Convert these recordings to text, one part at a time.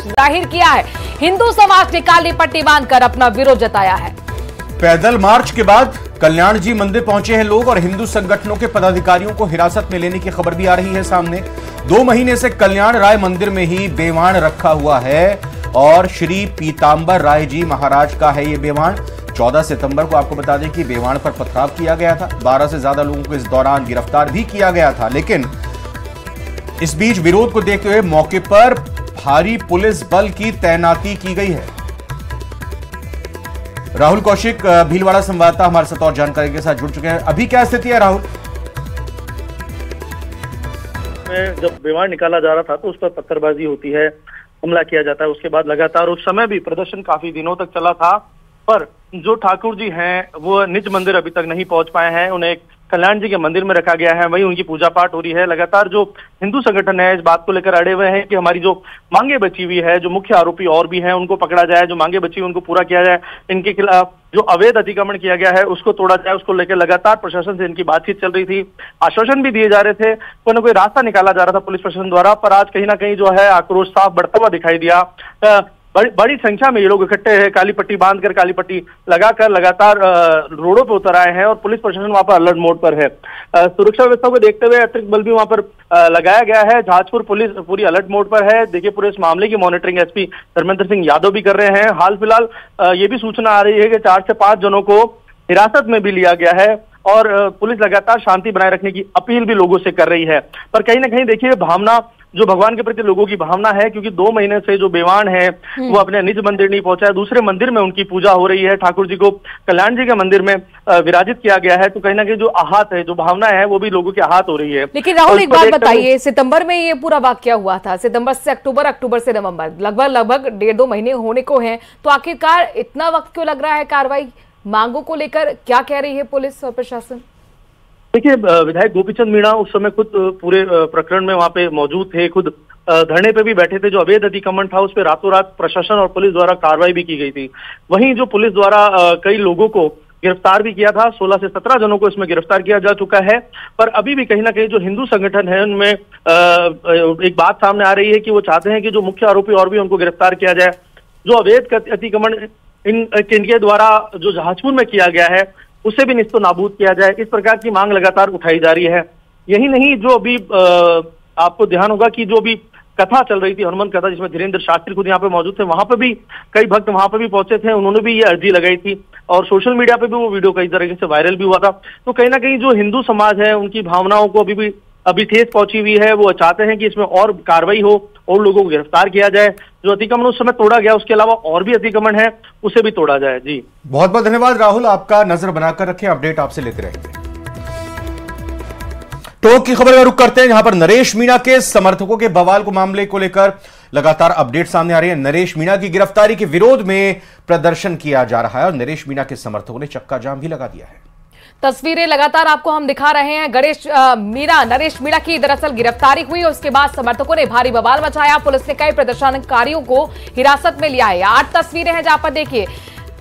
जाहिर किया है। हिंदू समाज ने काली पट्टी बांधकर अपना विरोध जताया है। पैदल मार्च के बाद कल्याण जी मंदिर पहुंचे हैं लोग और हिंदू संगठनों के पदाधिकारियों को हिरासत में लेने की खबर भी आ रही है सामने। 2 महीने से कल्याण राय मंदिर में ही बेवाण रखा हुआ है और श्री पीतांबर राय जी महाराज का है ये बेवाण। 14 सितंबर को आपको बता दें कि बेवाण पर पथराव किया गया था। 12 से ज्यादा लोगों को इस दौरान गिरफ्तार भी किया गया था, लेकिन इस बीच विरोध को देखते हुए मौके पर भारी पुलिस बल की तैनाती की गई है। राहुल कौशिक भीलवाड़ा संवाददाता हमारे साथ और जानकारी के साथ जुड़ चुके हैं। अभी क्या स्थिति है राहुल? जब बेवाण निकाला जा रहा था तो उस पर पत्थरबाजी होती है, हमला किया जाता है। उसके बाद लगातार उस समय भी प्रदर्शन काफी दिनों तक चला था, पर जो ठाकुर जी हैं वो निज मंदिर अभी तक नहीं पहुंच पाए हैं। उन्हें कल्याण जी के मंदिर में रखा गया है, वहीं उनकी पूजा पाठ हो रही है। लगातार जो हिंदू संगठन है इस बात को लेकर अड़े हुए हैं कि हमारी जो मांगे बची हुई है, जो मुख्य आरोपी और भी हैं उनको पकड़ा जाए, जो मांगे बची हुई उनको पूरा किया जाए, इनके खिलाफ जो अवैध अतिक्रमण किया गया है उसको तोड़ा जाए। उसको लेकर लगातार प्रशासन से इनकी बातचीत चल रही थी, आश्वासन भी दिए जा रहे थे, कोई ना कोई रास्ता निकाला जा रहा था पुलिस प्रशासन द्वारा। पर आज कहीं ना कहीं जो है आक्रोश साफ बढ़ता हुआ दिखाई दिया। बड़ी संख्या में ये लोग इकट्ठे हैं, काली पट्टी बांधकर, काली पट्टी लगाकर लगातार रोडों पर उतर आए हैं और पुलिस प्रशासन वहां पर अलर्ट मोड पर है। सुरक्षा व्यवस्था को देखते हुए अतिरिक्त बल भी वहां पर लगाया गया है। जहाजपुर पुलिस पूरी अलर्ट मोड पर है। देखिए, पूरे इस मामले की मॉनिटरिंग एसपी धर्मेंद्र सिंह यादव भी कर रहे हैं। हाल फिलहाल ये भी सूचना आ रही है कि 4 से 5 जनों को हिरासत में भी लिया गया है और पुलिस लगातार शांति बनाए रखने की अपील भी लोगों से कर रही है। पर कहीं ना कहीं देखिए, भावना जो भगवान के प्रति लोगों की भावना है, क्योंकि 2 महीने से जो बेवाण है वो अपने निज मंदिर नहीं पहुंचा है, दूसरे मंदिर में उनकी पूजा हो रही है। ठाकुर जी को कल्याण जी के मंदिर में विराजित किया गया है, तो कहीं ना कहीं जो आहत है, जो भावना है, वो भी लोगों के आहत हो रही है। लेकिन राहुल, एक बात बताइए, सितंबर में ये पूरा वाकया हुआ था, सितंबर से अक्टूबर, अक्टूबर से नवंबर, लगभग 1.5-2 महीने होने को हैं, तो आखिरकार इतना वक्त क्यों लग रहा है कार्रवाई मांगों को लेकर? क्या कह रही है पुलिस और प्रशासन? देखिए, विधायक गोपीचंद मीणा उस समय खुद पूरे प्रकरण में वहां पे मौजूद थे, खुद धरने पे भी बैठे थे। जो अवैध अतिक्रमण था उस पर रातों रात प्रशासन और पुलिस द्वारा कार्रवाई भी की गई थी। वहीं जो पुलिस द्वारा कई लोगों को गिरफ्तार भी किया था, 16 से 17 जनों को इसमें गिरफ्तार किया जा चुका है। पर अभी भी कहीं ना कहीं जो हिंदू संगठन है उनमें एक बात सामने आ रही है कि वो चाहते हैं कि जो मुख्य आरोपी और भी उनको गिरफ्तार किया जाए। जो अवैध अतिक्रमण इनके द्वारा जो जहाजपुर में किया गया है उसे भी निस्तो नाबूद किया जाए, इस प्रकार की मांग लगातार उठाई जा रही है। यही नहीं, जो अभी आपको ध्यान होगा कि जो भी कथा चल रही थी, हनुमान कथा, जिसमें धीरेन्द्र शास्त्री खुद यहाँ पे मौजूद थे, वहां पे भी कई भक्त वहां पे भी पहुंचे थे, उन्होंने भी ये अर्जी लगाई थी और सोशल मीडिया पे भी वो वीडियो कई तरीके से वायरल भी हुआ था। तो कहीं ना कहीं जो हिंदू समाज है उनकी भावनाओं को अभी ठेस पहुंची हुई है। वो चाहते हैं कि इसमें और कार्रवाई हो और लोगों को गिरफ्तार किया जाए। जो अतिक्रमण उस समय तोड़ा गया, उसके अलावा और भी अतिक्रमण है, उसे भी तोड़ा जाए। जी, बहुत बहुत धन्यवाद राहुल, आपका नजर बनाकर रखें, अपडेट आपसे लेते रहेंगे। टोंक की खबर में रुक करते हैं, जहां पर नरेश मीणा के समर्थकों के बवाल को मामले को लेकर लगातार अपडेट सामने आ रही है। नरेश मीणा की गिरफ्तारी के विरोध में प्रदर्शन किया जा रहा है और नरेश मीणा के समर्थकों ने चक्का जाम भी लगा दिया है। तस्वीरें लगातार आपको हम दिखा रहे हैं। नरेश मीणा की दरअसल गिरफ्तारी हुई और उसके बाद समर्थकों ने भारी बवाल मचाया। पुलिस ने कई प्रदर्शनकारियों को हिरासत में लिया है। 8 तस्वीरें हैं, जहां पर देखिए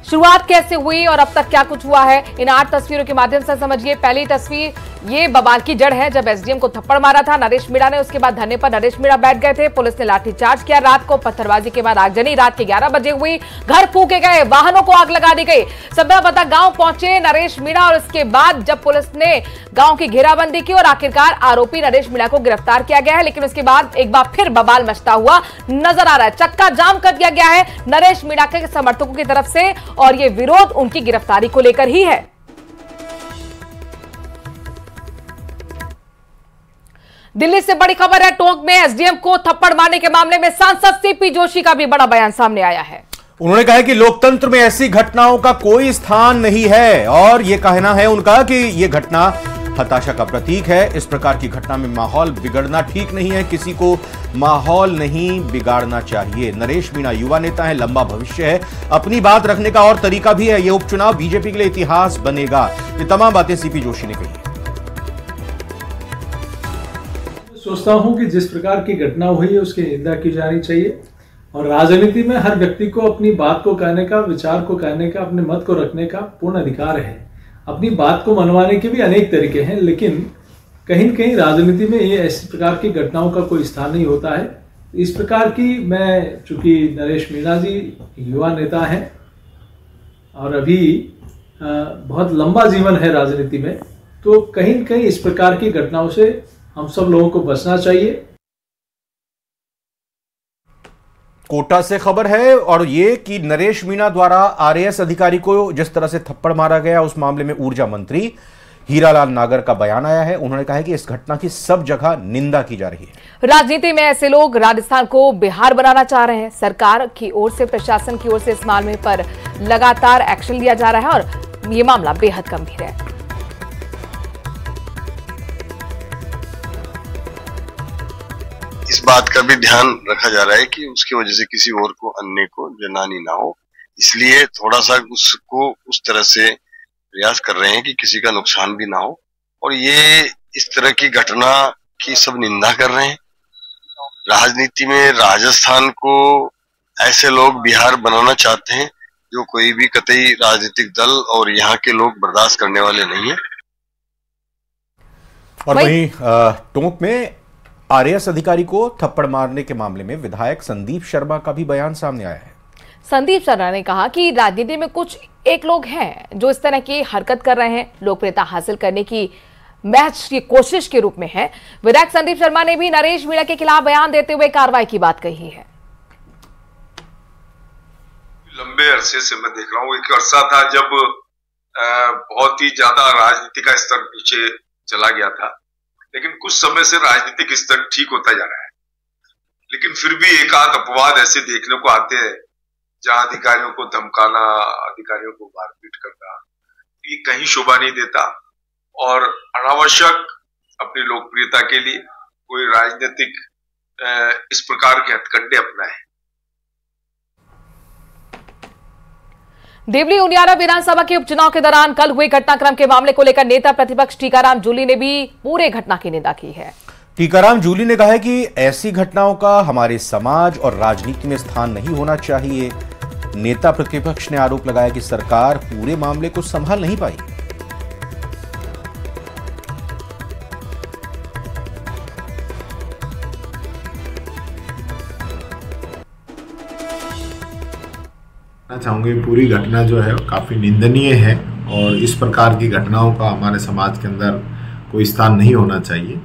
शुरुआत कैसे हुई और अब तक क्या कुछ हुआ है, इन 8 तस्वीरों के माध्यम से समझिए। पहली तस्वीर, ये बवाल की जड़ है जब एसडीएम को थप्पड़ मारा था नरेश मीणा ने। उसके बाद धरने पर नरेश मीणा बैठ गए थे, पुलिस ने लाठीचार्ज किया। रात को पत्थरबाजी के बाद आगजनी रात के 11 बजे हुई, घर फूके गए, वाहनों को आग लगा दी गई। सभ्यापता गांव पहुंचे नरेश मीणा और उसके बाद जब पुलिस ने गांव की घेराबंदी की और आखिरकार आरोपी नरेश मीणा को गिरफ्तार किया गया है, लेकिन उसके बाद एक बार फिर बवाल मचता हुआ नजर आ रहा है। चक्का जाम कर दिया गया है नरेश मीणा के समर्थकों की तरफ से और ये विरोध उनकी गिरफ्तारी को लेकर ही है। दिल्ली से बड़ी खबर है, टोंक में एसडीएम को थप्पड़ मारने के मामले में सांसद सीपी जोशी का भी बड़ा बयान सामने आया है। उन्होंने कहा कि लोकतंत्र में ऐसी घटनाओं का कोई स्थान नहीं है और यह कहना है उनका कि यह घटना हताशा का प्रतीक है। इस प्रकार की घटना में माहौल बिगड़ना ठीक नहीं है, किसी को माहौल नहीं बिगाड़ना चाहिए। नरेश मीणा युवा नेता है, लंबा भविष्य है, अपनी बात रखने का और तरीका भी है। यह उपचुनाव बीजेपी के लिए इतिहास बनेगा। ये तमाम बातें सीपी जोशी ने कही। सोचता हूं कि जिस प्रकार की घटना हुई है उसकी निंदा की जानी चाहिए और राजनीति में हर व्यक्ति को अपनी बात को कहने का, विचार को कहने का, अपने मत को रखने का पूर्ण अधिकार है। अपनी बात को मनवाने के भी अनेक तरीके हैं, लेकिन कहीं न कहीं राजनीति में ये ऐसी प्रकार की घटनाओं का कोई स्थान नहीं होता है। इस प्रकार की, मैं चूंकि नरेश मीणा जी युवा नेता हैं और अभी बहुत लंबा जीवन है राजनीति में, तो कहीं न कहीं इस प्रकार की घटनाओं से हम सब लोगों को बचना चाहिए। कोटा से खबर है और ये कि नरेश मीणा द्वारा आरएएस अधिकारी को जिस तरह से थप्पड़ मारा गया, उस मामले में ऊर्जा मंत्री हीरालाल नागर का बयान आया है। उन्होंने कहा है कि इस घटना की सब जगह निंदा की जा रही है। राजनीति में ऐसे लोग राजस्थान को बिहार बनाना चाह रहे हैं। सरकार की ओर से, प्रशासन की ओर से इस मामले पर लगातार एक्शन लिया जा रहा है और ये मामला बेहद गंभीर है। इस बात का भी ध्यान रखा जा रहा है कि उसकी वजह से किसी और को, अन्य को जनहानि ना हो, इसलिए थोड़ा सा उसको उस तरह से प्रयास कर रहे हैं कि किसी का नुकसान भी ना हो। और ये इस तरह की घटना की सब निंदा कर रहे हैं। राजनीति में राजस्थान को ऐसे लोग बिहार बनाना चाहते हैं जो कोई भी कतई राजनीतिक दल और यहाँ के लोग बर्दाश्त करने वाले नहीं है। और वहीं टोंक में आरएएस अधिकारी को थप्पड़ मारने के मामले में विधायक संदीप शर्मा का भी बयान सामने आया है। संदीप शर्मा ने कहा कि राजनीति में कुछ एक लोग हैं जो इस तरह की हरकत कर रहे हैं, लोकप्रियता हासिल करने की महज की कोशिश के रूप में है। विधायक संदीप शर्मा ने भी नरेश मीणा के खिलाफ बयान देते हुए कार्रवाई की बात कही है। लंबे अरसे से मैं देख रहा हूँ, एक अरसा था जब बहुत ही ज्यादा राजनीति का स्तर नीचे चला गया था, लेकिन कुछ समय से राजनीतिक स्तर ठीक होता जा रहा है। लेकिन फिर भी एक आध अपवाद ऐसे देखने को आते हैं जहां अधिकारियों को धमकाना, अधिकारियों को मारपीट करना, ये कहीं शोभा नहीं देता और अनावश्यक अपनी लोकप्रियता के लिए कोई राजनीतिक इस प्रकार के हथकंडे अपनाए। देवली उनियारा विधानसभा के उपचुनाव के दौरान कल हुए घटनाक्रम के मामले को लेकर नेता प्रतिपक्ष टीकाराम जूली ने भी पूरे घटना की निंदा की है। टीकाराम जूली ने कहा है कि ऐसी घटनाओं का हमारे समाज और राजनीति में स्थान नहीं होना चाहिए। नेता प्रतिपक्ष ने आरोप लगाया कि सरकार पूरे मामले को संभाल नहीं पाई। चाहूंगी पूरी घटना जो है काफी निंदनीय है और इस प्रकार की घटनाओं का हमारे समाज के अंदर कोई स्थान नहीं होना चाहिए।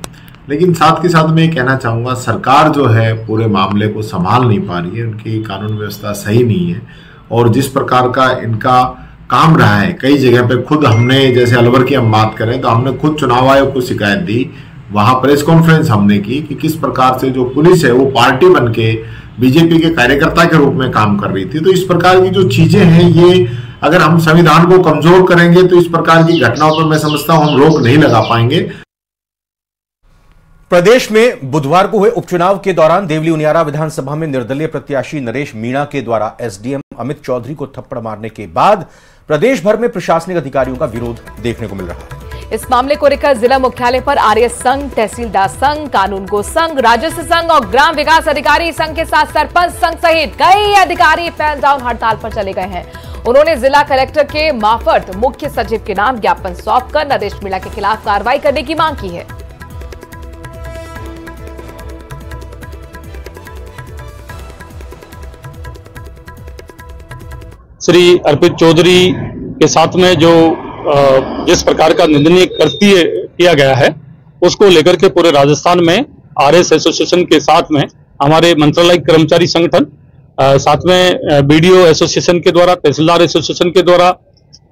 लेकिन साथ के साथ मैं ये कहना चाहूँगा, सरकार जो है पूरे मामले को संभाल नहीं पा रही है, उनकी कानून व्यवस्था सही नहीं है और जिस प्रकार का इनका काम रहा है, कई जगह पे खुद हमने, जैसे अलवर की हम बात करें तो हमने खुद चुनाव आयोग को शिकायत दी, वहाँ प्रेस कॉन्फ्रेंस हमने की कि किस प्रकार से जो पुलिस है वो पार्टी बन के बीजेपी के कार्यकर्ता के रूप में काम कर रही थी। तो इस प्रकार की जो चीजें हैं, ये अगर हम संविधान को कमजोर करेंगे तो इस प्रकार की घटनाओं पर मैं समझता हूं हम रोक नहीं लगा पाएंगे। प्रदेश में बुधवार को हुए उपचुनाव के दौरान देवली उनियारा विधानसभा में निर्दलीय प्रत्याशी नरेश मीणा के द्वारा एसडीएम अमित चौधरी को थप्पड़ मारने के बाद प्रदेश भर में प्रशासनिक अधिकारियों का विरोध देखने को मिल रहा है। इस मामले को लेकर जिला मुख्यालय पर आरएएस संघ, तहसीलदार संघ, कानूनगो संघ, राजस्व संघ और ग्राम विकास अधिकारी संघ के साथ सरपंच संघ सहित कई अधिकारी पैन डाउन हड़ताल पर चले गए हैं। उन्होंने जिला कलेक्टर के मार्फत मुख्य सचिव के नाम ज्ञापन सौंपकर नरेश मीणा के खिलाफ कार्रवाई करने की मांग की है। श्री अर्पित चौधरी के साथ में जो जिस प्रकार का निंदनीय कृत्य किया गया है, उसको लेकर के पूरे राजस्थान में आरएएस एसोसिएशन के साथ में हमारे मंत्रालय कर्मचारी संगठन, साथ में बीडीओ एसोसिएशन के द्वारा, तहसीलदार एसोसिएशन के द्वारा,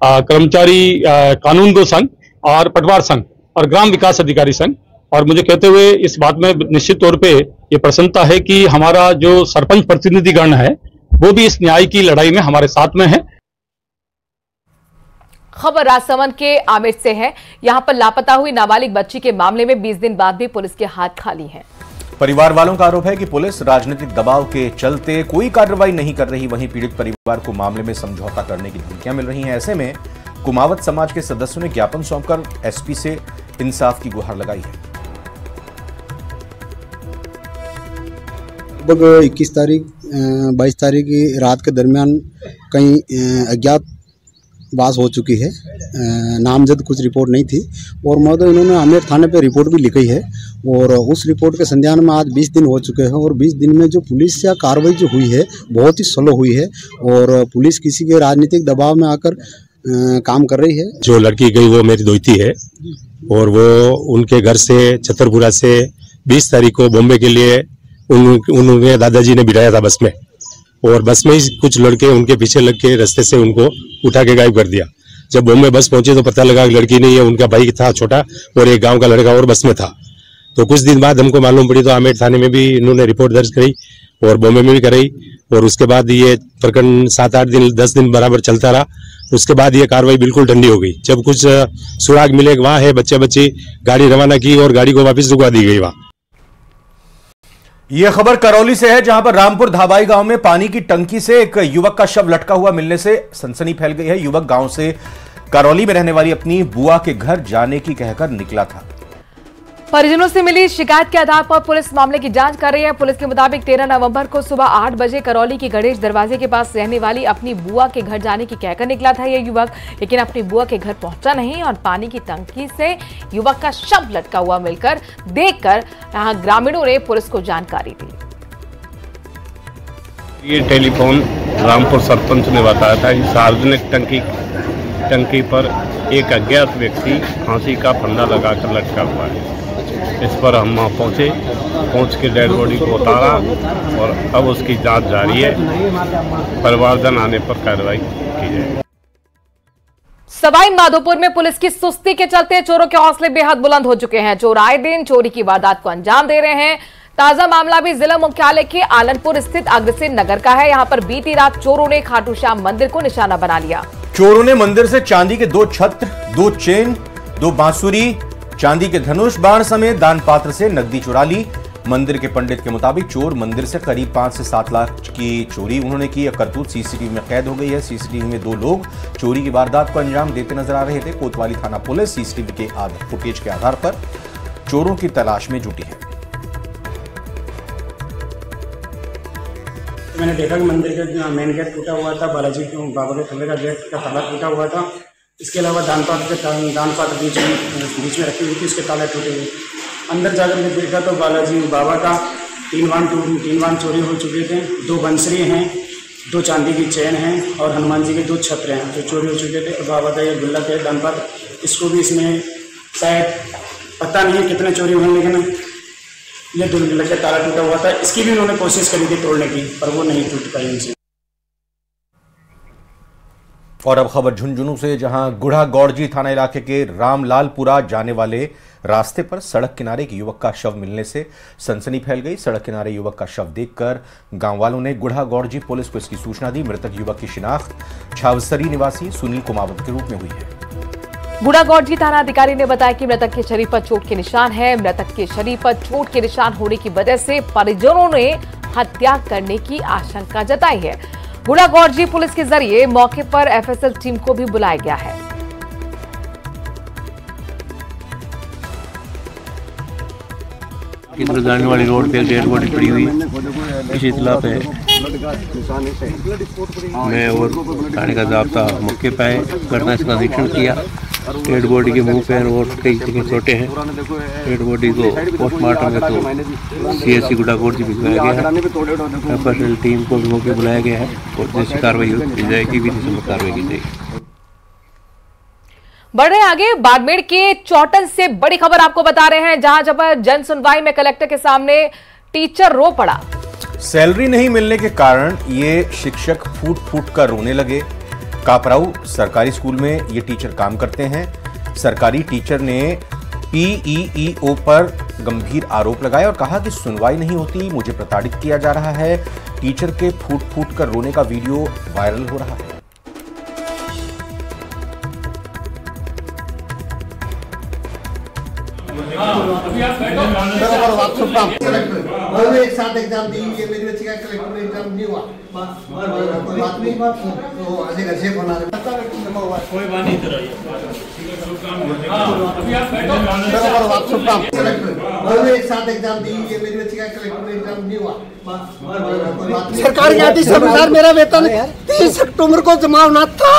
कर्मचारी कानूनगो संघ और पटवार संघ और ग्राम विकास अधिकारी संघ, और मुझे कहते हुए इस बात में निश्चित तौर पे ये प्रसन्नता है कि हमारा जो सरपंच प्रतिनिधिगण है वो भी इस न्याय की लड़ाई में हमारे साथ में है। खबर राजसमंद के आमेर से है। यहां पर लापता हुई नाबालिग बच्ची के मामले में 20 दिन बाद भी पुलिस के हाथ खाली हैं। परिवार वालों का आरोप है कि पुलिस राजनीतिक दबाव के चलते कोई कार्रवाई नहीं कर रही। वहीं पीड़ित परिवार को मामले में समझौता करने की धमकियां मिल रही हैं। ऐसे में कुमावत समाज के सदस्यों ने ज्ञापन सौंपकर एसपी से इंसाफ की गुहार लगाई है। लगभग 21 तारीख 22 तारीख की रात के दरमियान कई अज्ञात बास हो चुकी है। नामजद कुछ रिपोर्ट नहीं थी और महोदय इन्होंने आमेर थाने पे रिपोर्ट भी लिखी है और उस रिपोर्ट के संज्ञान में आज 20 दिन हो चुके हैं और 20 दिन में जो पुलिस या कार्रवाई जो हुई है बहुत ही स्लो हुई है और पुलिस किसी के राजनीतिक दबाव में आकर काम कर रही है। जो लड़की गई वो मेरी दोती है और वो उनके घर से छतरपुरा से 20 तारीख को बॉम्बे के लिए उन्होंने दादाजी ने बिठाया था बस में और बस में ही कुछ लड़के उनके पीछे लग के रास्ते से उनको उठा के गायब कर दिया। जब बॉम्बे बस पहुंचे तो पता लगा कि लड़की नहीं है, उनका भाई था छोटा और एक गांव का लड़का और बस में था। तो कुछ दिन बाद हमको मालूम पड़ी तो आमेर थाने में भी इन्होंने रिपोर्ट दर्ज करी और बॉम्बे में भी कराई और उसके बाद ये प्रकरण 7-8 दिन 10 दिन बराबर चलता रहा। उसके बाद ये कार्रवाई बिल्कुल ठंडी हो गई। जब कुछ सुराग मिले वहां है बच्ची गाड़ी रवाना की और गाड़ी को वापस रुकवा दी गई वहां। यह खबर करौली से है जहां पर रामपुर धाबाई गांव में पानी की टंकी से एक युवक का शव लटका हुआ मिलने से सनसनी फैल गई है। युवक गांव से करौली में रहने वाली अपनी बुआ के घर जाने की कहकर निकला था। परिजनों से मिली शिकायत के आधार पर पुलिस मामले की जांच कर रही है। पुलिस के मुताबिक 13 नवंबर को सुबह 8 बजे करौली की गणेश दरवाजे के पास रहने वाली अपनी बुआ के घर जाने की कहकर निकला था यह युवक, लेकिन अपनी बुआ के घर पहुंचा नहीं और पानी की टंकी से युवक का शव लटका हुआ मिलकर देखकर यहां ग्रामीणों ने पुलिस को जानकारी दी। ये टेलीफोन रामपुर सरपंच ने बताया था कि सार्वजनिक टंकी पर एक अज्ञात व्यक्ति फांसी का फंदा लगाकर लटका हुआ है। इस पर हम वहाँ पहुँच के डेड बॉडी को उतारा और अब उसकी जांच जारी है। परिवारजन आने पर कार्रवाई की जाएगी। सवाई माधोपुर में पुलिस की सुस्ती के चलते चोरों के हौसले बेहद बुलंद हो चुके हैं। चोर आए दिन चोरी की वारदात को अंजाम दे रहे हैं। ताजा मामला भी जिला मुख्यालय के आलनपुर स्थित अग्रसेन नगर का है। यहां पर बीती रात चोरों ने खाटू श्याम मंदिर को निशाना बना लिया। चोरों ने मंदिर से चांदी के 2 छत्र, 2 चेन, 2 बांसुरी, चांदी के धनुष बाण समेत दान पात्र से नकदी चुरा ली। मंदिर के पंडित के मुताबिक चोर मंदिर से करीब 5 से 7 लाख की चोरी उन्होंने की। करतूत सीसीटीवी में कैद हो गई है। सीसीटीवी में 2 लोग चोरी की वारदात को अंजाम देते नजर आ रहे थे। कोतवाली थाना पुलिस सीसीटीवी के फुटेज के आधार पर चोरों की तलाश में जुटी है। मैंने देखा कि मंदिर का मेन गेट टूटा हुआ था, बालाजी के बाबा के खंबे का गेट का ताला टूटा हुआ था। इसके अलावा दान पात्र बीच में रखी हुई थी, उसके ताले टूटे हुए। अंदर जाकर के देखा तो बालाजी बाबा का 3 वाण चोरी हो चुके थे। 2 बंसरी हैं, 2 चांदी की चैन हैं और हनुमान जी के 2 छत्र हैं जो चोरी हो चुके थे। और बाबा का ये गुल्लक है दान पात्र, इसको भी इसमें शायद पता नहीं है कितने चोरी हुए, लेकिन ये गुल्लक का ताला टूटा हुआ था। इसकी भी उन्होंने कोशिश करी थी तोड़ने की, पर वो नहीं टूट पाई उनसे। और अब खबर झुंझुनू से, जहां गुढ़ा गौड़जी थाना इलाके के रामलालपुरा जाने वाले रास्ते पर सड़क किनारे एक युवक का शव मिलने से सनसनी फैल गई। सड़क किनारे युवक का शव देखकर गांव वालों ने गुढ़ा गौड़जी पुलिस को इसकी सूचना दी। मृतक युवक की शिनाख्त छावसरी निवासी सुनील कुमावत के रूप में हुई है। गुढ़ा गौड़जी थाना अधिकारी ने बताया कि मृतक के शरीर पर चोट के निशान है। मृतक के शरीर पर चोट के निशान होने की वजह से परिजनों ने हत्या करने की आशंका जताई है। गुढ़ा गौड़जी पुलिस के जरिए मौके पर एफएसएल टीम को भी बुलाया गया है। इधर जाने वाली रोड पे डेड बॉडी पड़ी हुई इसी इतला पे मैं और थाने का जाब्ता मौके पे आए, घटना का निरीक्षण किया। डेड बॉडी के मुंह पे और कई जगह चोटें हैं। डेड बॉडी को पोस्टमार्टम में तो सीएससी गुढ़ा गौड़जी भिजवाया गया है। एफएसएल टीम को भी मौके बुलाया गया है और जैसी कार्रवाई की जाएगी विधि सम्मत कार्रवाई की जाएगी। बढ़ रहे आगे, बाड़मेर के चौटन से बड़ी खबर आपको बता रहे हैं, जहां जब जन सुनवाई में कलेक्टर के सामने टीचर रो पड़ा। सैलरी नहीं मिलने के कारण ये शिक्षक फूट फूट कर रोने लगे। कापराऊ सरकारी स्कूल में ये टीचर काम करते हैं। सरकारी टीचर ने पीईईओ पर गंभीर आरोप लगाया और कहा कि सुनवाई नहीं होती, मुझे प्रताड़ित किया जा रहा है। टीचर के फूट फूट कर रोने का वीडियो वायरल हो रहा है। एक साथ एग्जाम दी, ये मेरी बच्ची का कलेक्टर में एग्जाम नहीं हुआ। बात नहीं तो आज घर से फोन आ रहा कोई बात नहीं तेरा एक साथ एग्जाम दी, ये मेरी बच्ची का कलेक्टर में एग्जाम नहीं हुआ। सरकारी आदेश के अनुसार मेरा वेतन 30 अक्टूबर को जमा होना था।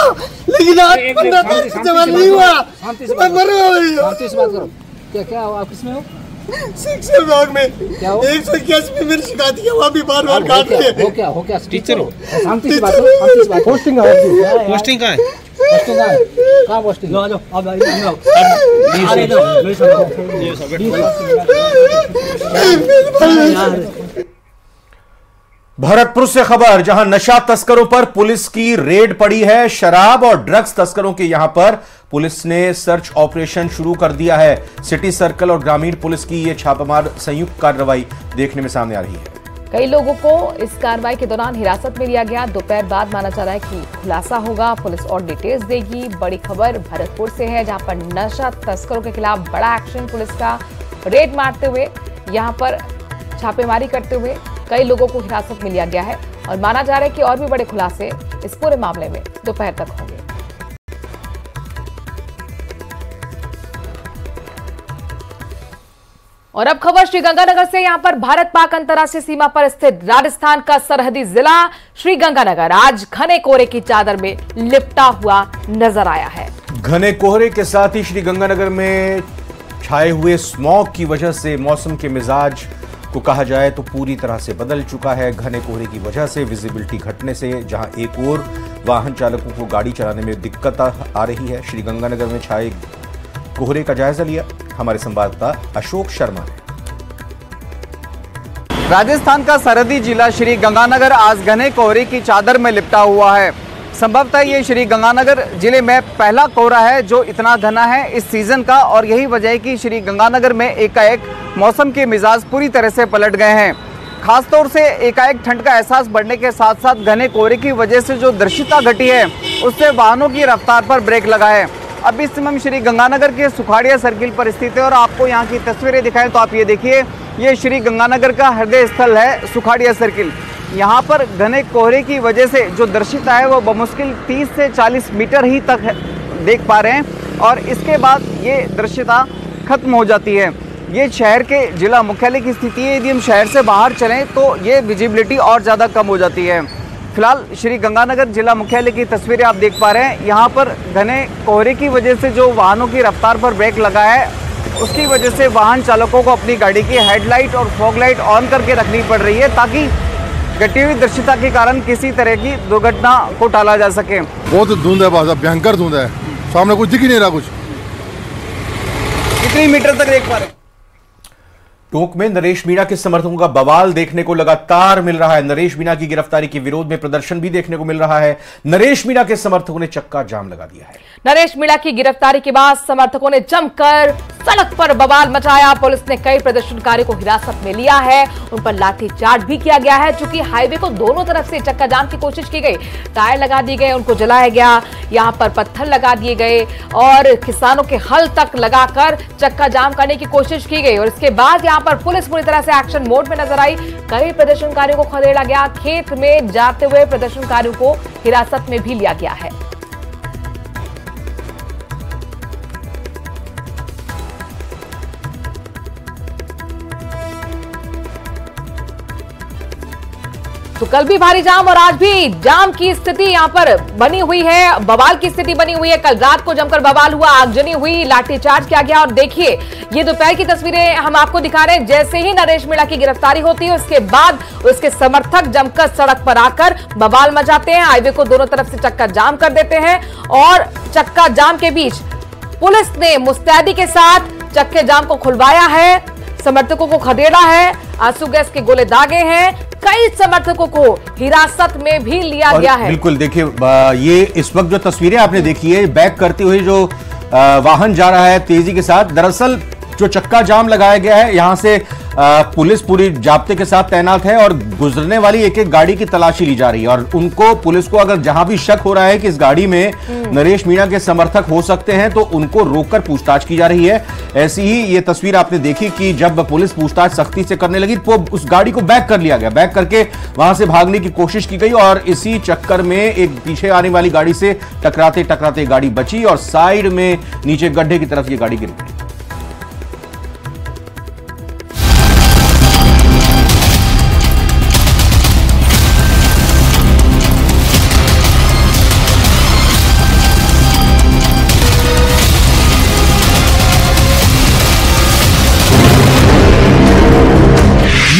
लेकिन आज 15 तारीख से जवान नहीं हुआ। मैं मर रहा हूँ। क्या हुआ? किस में हो? शिक्षा विभाग में 181 में मेरी शिकायत किया, वहाँ भी बार-बार काट दिए। हो क्या टीचर हो? शांति से टीचर बात करो, शांति से बात। पोस्टिंग है आपकी? पोस्टिंग कहाँ है? पोस्टिंग कहाँ है? कहाँ पोस्टिंग? आ जाओ अब भरतपुर से खबर, जहां नशा तस्करों पर पुलिस की रेड पड़ी है। शराब और ड्रग्स तस्करों के यहां पर पुलिस ने सर्च ऑपरेशन शुरू कर दिया है। सिटी सर्कल और ग्रामीण पुलिस की यह छापामार संयुक्त कार्रवाई देखने में सामने आ रही है। कई लोगों को इस कार्रवाई के दौरान हिरासत में लिया गया। दोपहर बाद माना जा रहा है कि खुलासा होगा। पुलिस और डिटेल्स देगी। बड़ी खबर भरतपुर से है, जहां पर नशा तस्करों के खिलाफ बड़ा एक्शन पुलिस का। रेड मारते हुए, यहां पर छापेमारी करते हुए कई लोगों को हिरासत में लिया गया है और माना जा रहा है कि और भी बड़े खुलासे इस पूरे मामले में दोपहर तक होंगे। और अब खबर श्रीगंगानगर से, यहां पर भारत पाक अंतर्राष्ट्रीय सीमा पर स्थित राजस्थान का सरहदी जिला श्रीगंगानगर आज घने कोहरे की चादर में लिपटा हुआ नजर आया है। घने कोहरे के साथ ही श्रीगंगानगर में छाए हुए स्मॉग की वजह से मौसम के मिजाज को कहा जाए तो पूरी तरह से बदल चुका है। घने कोहरे की वजह से विजिबिलिटी घटने से जहां एक और वाहन चालकों को गाड़ी चलाने में दिक्कत आ रही है। श्रीगंगानगर में छाए कोहरे का जायजा लिया हमारे संवाददाता अशोक शर्मा ने। राजस्थान का सरहदी जिला श्रीगंगानगर आज घने कोहरे की चादर में लिपटा हुआ है। संभवतः ये श्रीगंगानगर जिले में पहला कोहरा है जो इतना घना है इस सीजन का, और यही वजह है कि श्रीगंगानगर में एकाएक मौसम के मिजाज पूरी तरह से पलट गए हैं। खासतौर से एकाएक ठंड का एहसास बढ़ने के साथ साथ घने कोहरे की वजह से जो दृश्यता घटी है उससे वाहनों की रफ्तार पर ब्रेक लगा है। अब इस समय हम श्रीगंगानगर के सुखाड़िया सर्किल पर स्थित है और आपको यहाँ की तस्वीरें दिखाएं तो आप ये देखिए, ये श्रीगंगानगर का हृदय स्थल है सुखाड़िया सर्किल। यहाँ पर घने कोहरे की वजह से जो दृश्यता है वो बमुश्किल 30 से 40 मीटर ही तक देख पा रहे हैं और इसके बाद ये दृश्यता खत्म हो जाती है। ये शहर के जिला मुख्यालय की स्थिति है। यदि हम शहर से बाहर चलें तो ये विजिबिलिटी और ज़्यादा कम हो जाती है। फिलहाल श्रीगंगानगर जिला मुख्यालय की तस्वीरें आप देख पा रहे हैं। यहाँ पर घने कोहरे की वजह से जो वाहनों की रफ्तार पर ब्रेक लगा है उसकी वजह से वाहन चालकों को अपनी गाड़ी की हेडलाइट और फॉग लाइट ऑन करके रखनी पड़ रही है ताकि घटी हुई दृश्यता के कारण किसी तरह की दुर्घटना को टाला जा सके। बहुत धुंध है, बहुत भयंकर धुंध है, सामने कुछ दिख ही नहीं रहा। कुछ कितनी मीटर तक देख पा रहे हैं? टोंक में नरेश मीणा के समर्थकों का बवाल देखने को लगातार मिल रहा है। नरेश मीणा की गिरफ्तारी के विरोध में प्रदर्शन भी देखने को मिल रहा है। नरेश मीणा के समर्थकों ने चक्का जाम लगा दिया है। नरेश मीणा की गिरफ्तारी के बाद समर्थकों ने जमकर सड़क पर बवाल मचाया। पुलिस ने कई प्रदर्शनकारियों को हिरासत में लिया है। उन पर लाठीचार्ज भी किया गया है। चूंकि हाईवे को दोनों तरफ से चक्का जाम की कोशिश की गई, टायर लगा दिए गए, उनको जलाया गया, यहाँ पर पत्थर लगा दिए गए और किसानों के हल तक लगाकर चक्का जाम करने की कोशिश की गई। और इसके बाद यहाँ पर पुलिस पूरी तरह से एक्शन मोड में नजर आई। कई प्रदर्शनकारियों को खदेड़ा गया। खेत में जाते हुए प्रदर्शनकारियों को हिरासत में भी लिया गया है। तो कल भी भारी जाम और आज भी जाम की स्थिति यहाँ पर बनी हुई है, बवाल की स्थिति बनी हुई है। कल रात को जमकर बवाल हुआ, आगजनी हुई, लाठीचार्ज किया गया। और देखिए ये दोपहर की तस्वीरें हम आपको दिखा रहे हैं। जैसे ही नरेश मीणा की गिरफ्तारी होती है उसके बाद उसके समर्थक जमकर सड़क पर आकर बवाल मचाते हैं। हाईवे को दोनों तरफ से चक्का जाम कर देते हैं और चक्का जाम के बीच पुलिस ने मुस्तैदी के साथ चक्के जाम को खुलवाया है, समर्थकों को खदेड़ा है, आंसू गैस के गोले दागे हैं, कई समर्थकों को हिरासत में भी लिया गया है। बिल्कुल देखिए, ये इस वक्त जो तस्वीरें आपने देखी है, बैक करते हुए जो वाहन जा रहा है तेजी के साथ, दरअसल जो चक्का जाम लगाया गया है, यहां से पुलिस पूरी जाब्ते के साथ तैनात है और गुजरने वाली एक एक गाड़ी की तलाशी ली जा रही है। और उनको, पुलिस को अगर जहां भी शक हो रहा है कि इस गाड़ी में नरेश मीणा के समर्थक हो सकते हैं तो उनको रोककर पूछताछ की जा रही है। ऐसी ही ये तस्वीर आपने देखी कि जब पुलिस पूछताछ सख्ती से करने लगी तो उस गाड़ी को बैक कर लिया गया, बैक करके वहां से भागने की कोशिश की गई और इसी चक्कर में एक पीछे आने वाली गाड़ी से टकराते टकराते गाड़ी बची और साइड में नीचे गड्ढे की तरफ ये गाड़ी गिर गई।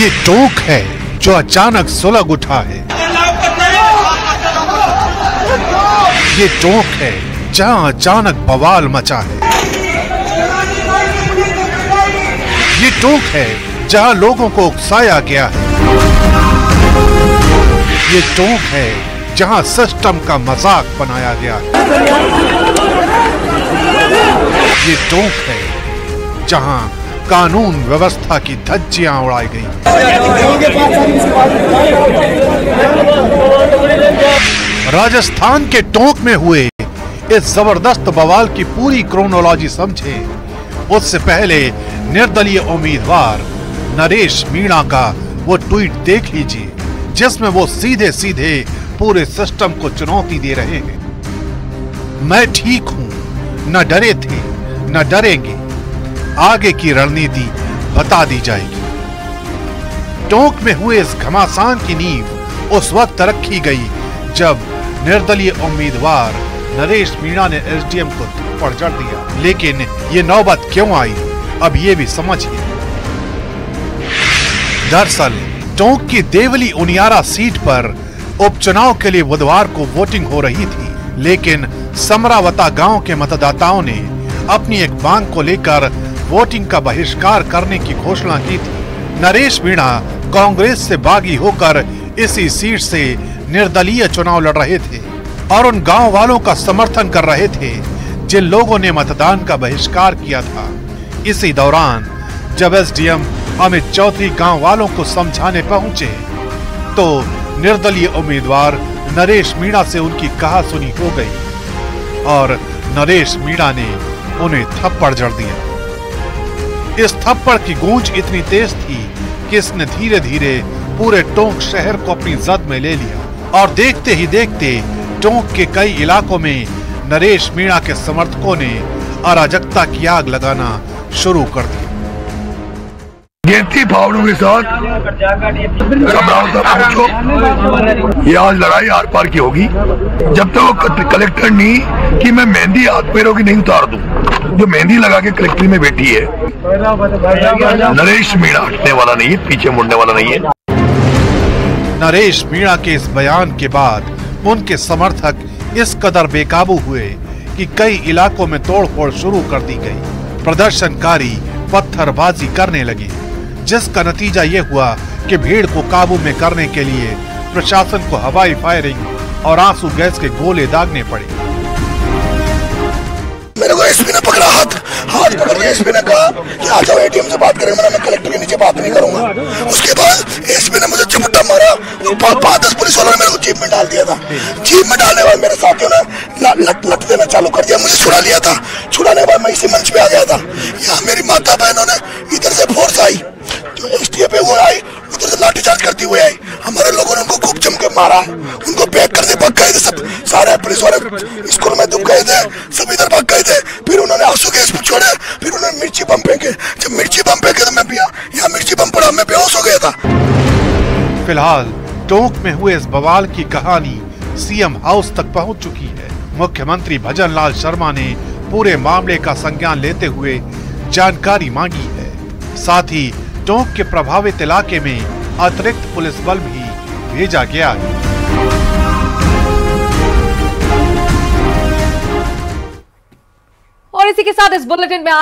ये टोंक है जो अचानक सुलग उठा है। ये टोंक है जहां अचानक बवाल मचा है। ये टोंक है जहां लोगों को उकसाया गया है। ये टोंक है जहां सिस्टम का मजाक बनाया गया है। ये टोंक है जहां कानून व्यवस्था की धज्जियां उड़ाई गई। राजस्थान के टोंक में हुए इस जबरदस्त बवाल की पूरी क्रोनोलॉजी समझे उससे पहले निर्दलीय उम्मीदवार नरेश मीणा का वो ट्वीट देख लीजिए जिसमें वो सीधे सीधे पूरे सिस्टम को चुनौती दे रहे हैं। मैं ठीक हूं, न डरे थे न डरेंगे, आगे की रणनीति बता दी जाएगी। टोंक में हुए इस घमासान की नींव उस वक्त रखी गई जब निर्दलीय उम्मीदवार नरेश मीणा ने एसडीएम को थप्पड़ जड़ दिया। लेकिन ये नौबत क्यों आई, अब ये भी समझिए। दरअसल टोंक की देवली उनियारा सीट पर उपचुनाव के लिए बुधवार को वोटिंग हो रही थी, लेकिन समरावता गांव के मतदाताओं ने अपनी एक मांग को लेकर वोटिंग का बहिष्कार करने की घोषणा की थी। नरेश मीणा कांग्रेस से बागी होकर इसी सीट से निर्दलीय चुनाव लड़ रहे थे और उन गांव वालों का समर्थन कर रहे थे जिन लोगों ने मतदान का बहिष्कार किया था। इसी दौरान जब एसडीएम अमित चौधरी गांव वालों को समझाने पहुंचे तो निर्दलीय उम्मीदवार नरेश मीणा से उनकी कहासुनी हो गई और नरेश मीणा ने उन्हें थप्पड़ जड़ दिया। इस थप्पड़ की गूंज इतनी तेज थी कि इसने धीरे धीरे पूरे टोंक शहर को अपनी जद में ले लिया और देखते ही देखते टोंक के कई इलाकों में नरेश मीणा के समर्थकों ने अराजकता की आग लगाना शुरू कर दी। गिनती फावड़ों के साथ ये आज लड़ाई आर पार की होगी जब तक वो कलेक्टर नहीं कि मैं मेहंदी हाथ पैरों की नहीं उतार दूं। जो मेहंदी लगा के कलेक्ट्री में बैठी है नरेश मीणा हटने वाला नहीं है, पीछे मुड़ने वाला नहीं है। नरेश मीणा के इस बयान के बाद उनके समर्थक इस कदर बेकाबू हुए कि कई इलाकों में तोड़फोड़ शुरू कर दी गई। प्रदर्शनकारी पत्थरबाजी करने लगे जिसका नतीजा ये हुआ कि भीड़ को काबू में करने के लिए प्रशासन को हवाई फायरिंग और आंसू गैस के गोले दागने पड़े। मेरे को एसपी ने पकड़ा, हाथ पकड़ के एसपी ने कहा कि आ जाओ एटीएम से बात करेंगे। मैं कलेक्टर के नीचे बात नहीं करूंगा। उसके बाद एसपी ने मुझे झपट्टा मारा। 5-10 पुलिस वालों ने मेरे को जीप में डाल दिया था। जीप में डालने के बाद मेरे साथियों ने लट देना चालू कर दिया। मुझे छुड़ा लिया था। छुड़ाने के बाद मैं इसी मंच पे आ गया था। यहाँ मेरी माता बहनों ने इधर से फोर्स आई जो एसटीएफ पे वो आई, उधर से लाठीचार्ज करती हुई आई। हमारे लोगों ने उनको खूब जम के मारा, उनको पैक करके भाग गए थे। सब सारे पुलिस वाले स्कूल में दुब गए थे, सब इधर भाग गए थे। फिर उन्होंने आंसू गैस छोड़े, फिर उन्होंने मिर्ची बम फेंके। जब मिर्ची बम फेंके तो मैं यहाँ मिर्ची बम पड़ा, मैं बेहोश हो गया था। फिलहाल टोंक में हुए इस बवाल की कहानी सीएम हाउस तक पहुंच चुकी है। मुख्यमंत्री भजन लाल शर्मा ने पूरे मामले का संज्ञान लेते हुए जानकारी मांगी है। साथ ही टोंक के प्रभावित इलाके में अतिरिक्त पुलिस बल भी भेजा गया है। और इसी के साथ इस बुलेटिन में